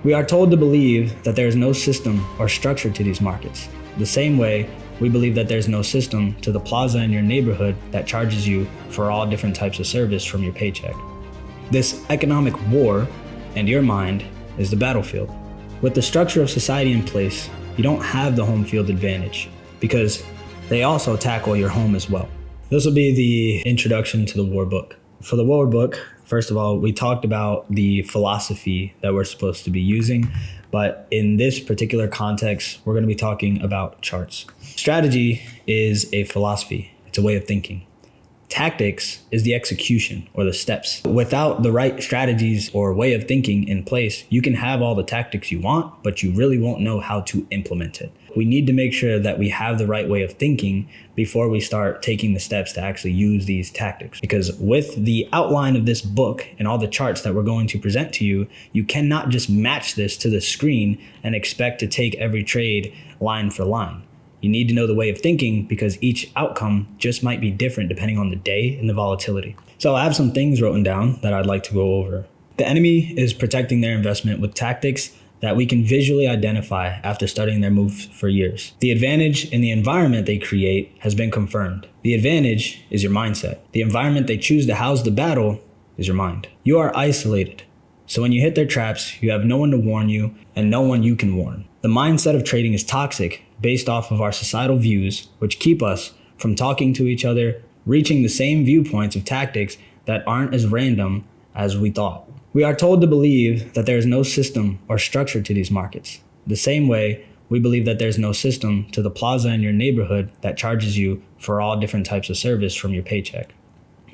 We are told to believe that there is no system or structure to these markets. The same way, we believe that there's no system to the plaza in your neighborhood that charges you for all different types of service from your paycheck. This economic war, and your mind, is the battlefield. With the structure of society in place, you don't have the home field advantage because they also tackle your home as well. This will be the introduction to the war book. For the war book, first of all, we talked about the philosophy that we're supposed to be using, but in this particular context, we're going to be talking about charts. Strategy is a philosophy. It's a way of thinking. Tactics is the execution or the steps. Without the right strategies or way of thinking in place, you can have all the tactics you want, but you really won't know how to implement it. We need to make sure that we have the right way of thinking before we start taking the steps to actually use these tactics. Because with the outline of this book and all the charts that we're going to present to you, you cannot just match this to the screen and expect to take every trade line for line. You need to know the way of thinking because each outcome just might be different depending on the day and the volatility. So I have some things written down that I'd like to go over. The enemy is protecting their investment with tactics that we can visually identify after studying their moves for years. The advantage in the environment they create has been confirmed. The advantage is your mindset. The environment they choose to house the battle is your mind. You are isolated. So when you hit their traps, you have no one to warn you and no one you can warn. The mindset of trading is toxic based off of our societal views, which keep us from talking to each other, reaching the same viewpoints of tactics that aren't as random as we thought. We are told to believe that there is no system or structure to these markets. The same way, we believe that there's no system to the plaza in your neighborhood that charges you for all different types of service from your paycheck.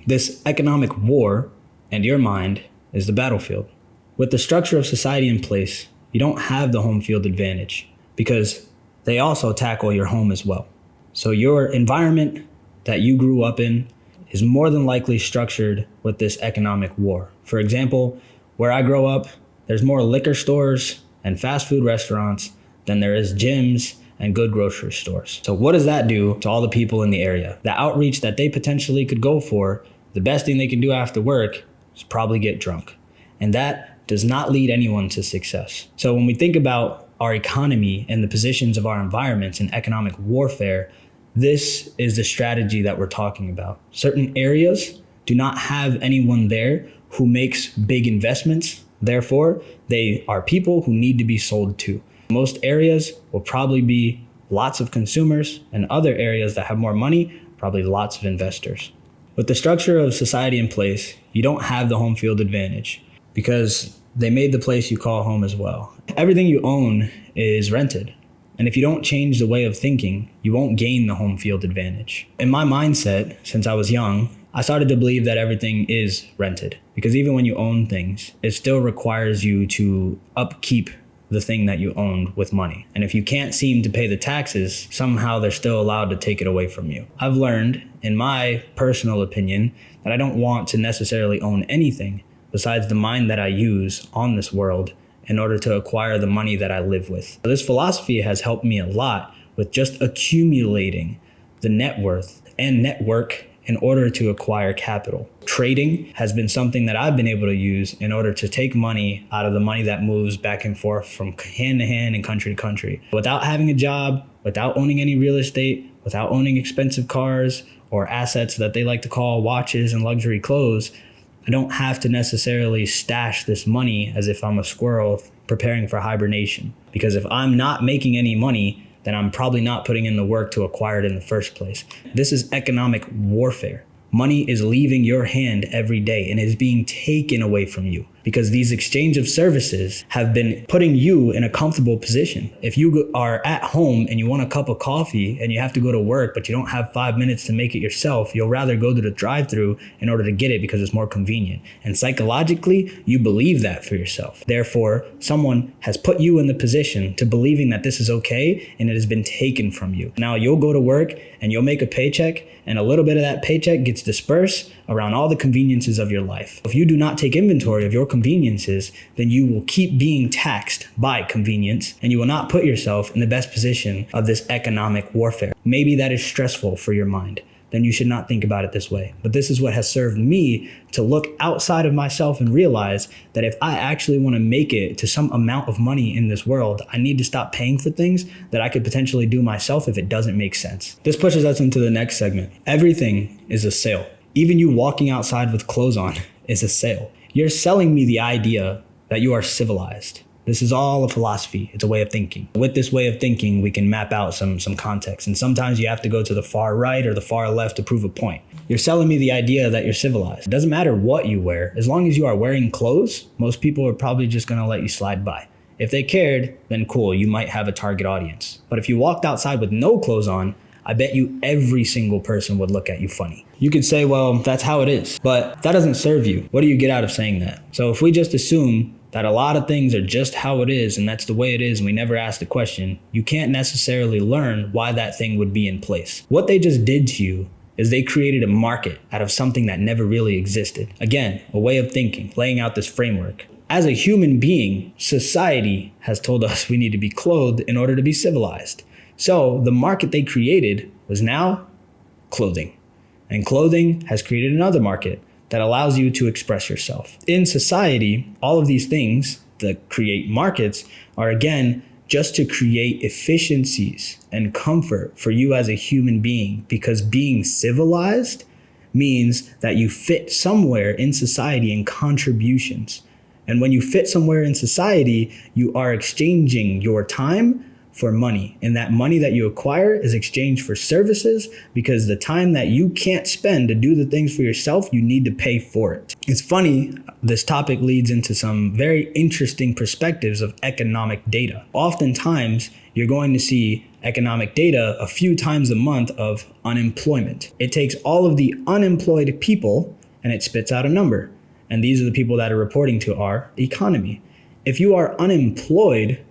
This economic war, and your mind, is the battlefield. With the structure of society in place, you don't have the home field advantage because they also tackle your home as well. So your environment that you grew up in is more than likely structured with this economic war. For example, where I grow up, there's more liquor stores and fast food restaurants than there is gyms and good grocery stores. So what does that do to all the people in the area? The outreach that they potentially could go for, the best thing they can do after work is probably get drunk. And that does not lead anyone to success. So when we think about our economy and the positions of our environments in economic warfare, this is the strategy that we're talking about. Certain areas do not have anyone there who makes big investments. Therefore, they are people who need to be sold to. Most areas will probably be lots of consumers, and other areas that have more money, probably lots of investors. With the structure of society in place, you don't have the home field advantage because they made the place you call home as well. Everything you own is rented. And if you don't change the way of thinking, you won't gain the home field advantage. In my mindset, since I was young, I started to believe that everything is rented. Because even when you own things, it still requires you to upkeep the thing that you owned with money. And if you can't seem to pay the taxes, somehow they're still allowed to take it away from you. I've learned, in my personal opinion, that I don't want to necessarily own anything besides the mind that I use on this world in order to acquire the money that I live with. This philosophy has helped me a lot with just accumulating the net worth and network in order to acquire capital. Trading has been something that I've been able to use in order to take money out of the money that moves back and forth from hand to hand and country to country. Without having a job, without owning any real estate, without owning expensive cars or assets that they like to call watches and luxury clothes, I don't have to necessarily stash this money as if I'm a squirrel preparing for hibernation. Because if I'm not making any money, then I'm probably not putting in the work to acquire it in the first place. This is economic warfare. Money is leaving your hand every day and is being taken away from you because these exchange of services have been putting you in a comfortable position. If you are at home and you want a cup of coffee and you have to go to work, but you don't have 5 minutes to make it yourself, you'll rather go to the drive-thru in order to get it because it's more convenient. And psychologically, you believe that for yourself. Therefore, someone has put you in the position to believing that this is okay and it has been taken from you. Now you'll go to work and you'll make a paycheck, and a little bit of that paycheck gets dispersed around all the conveniences of your life. If you do not take inventory of your conveniences, then you will keep being taxed by convenience, and you will not put yourself in the best position of this economic warfare. Maybe that is stressful for your mind. then you should not think about it this way. But this is what has served me to look outside of myself and realize that if I actually want to make it to some amount of money in this world, I need to stop paying for things that I could potentially do myself if it doesn't make sense. This pushes us into the next segment. Everything is a sale. Even you walking outside with clothes on is a sale. You're selling me the idea that you are civilized. This is all a philosophy. It's a way of thinking. With this way of thinking, we can map out some context. And sometimes you have to go to the far right or the far left to prove a point. You're selling me the idea that you're civilized. It doesn't matter what you wear. As long as you are wearing clothes, most people are probably just going to let you slide by. If they cared, then cool, you might have a target audience. But if you walked outside with no clothes on, I bet you every single person would look at you funny. You could say, well, that's how it is, but that doesn't serve you. What do you get out of saying that? So if we just assume that a lot of things are just how it is and that's the way it is and we never ask the question, you can't necessarily learn why that thing would be in place. What they just did to you is they created a market out of something that never really existed. Again, a way of thinking, laying out this framework. As a human being, society has told us we need to be clothed in order to be civilized. So the market they created was now clothing. And clothing has created another market that allows you to express yourself. In society, all of these things that create markets are, again, just to create efficiencies and comfort for you as a human being, because being civilized means that you fit somewhere in society in contributions. And when you fit somewhere in society, you are exchanging your time for money. And that money that you acquire is exchanged for services, because the time that you can't spend to do the things for yourself, you need to pay for it. It's funny, this topic leads into some very interesting perspectives of economic data. Oftentimes, you're going to see economic data a few times a month of unemployment. It takes all of the unemployed people and it spits out a number. And these are the people that are reporting to our economy. If you are unemployed,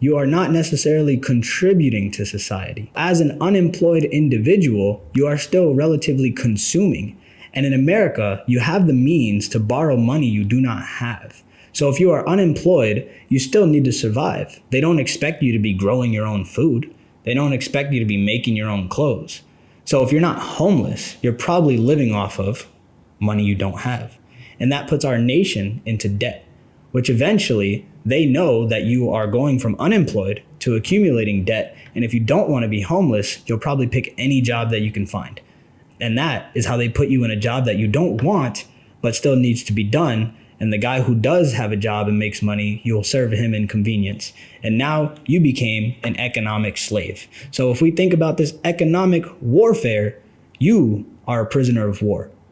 you are not necessarily contributing to society. As an unemployed individual, you are still relatively consuming. And in America, you have the means to borrow money you do not have. So if you are unemployed, you still need to survive. They don't expect you to be growing your own food. They don't expect you to be making your own clothes. So if you're not homeless, you're probably living off of money you don't have. And that puts our nation into debt, which eventually they know that you are going from unemployed to accumulating debt. And if you don't want to be homeless, you'll probably pick any job that you can find. And that is how they put you in a job that you don't want, but still needs to be done. And the guy who does have a job and makes money, you'll serve him inconvenience. And now you became an economic slave. So if we think about this economic warfare, you are a prisoner of war.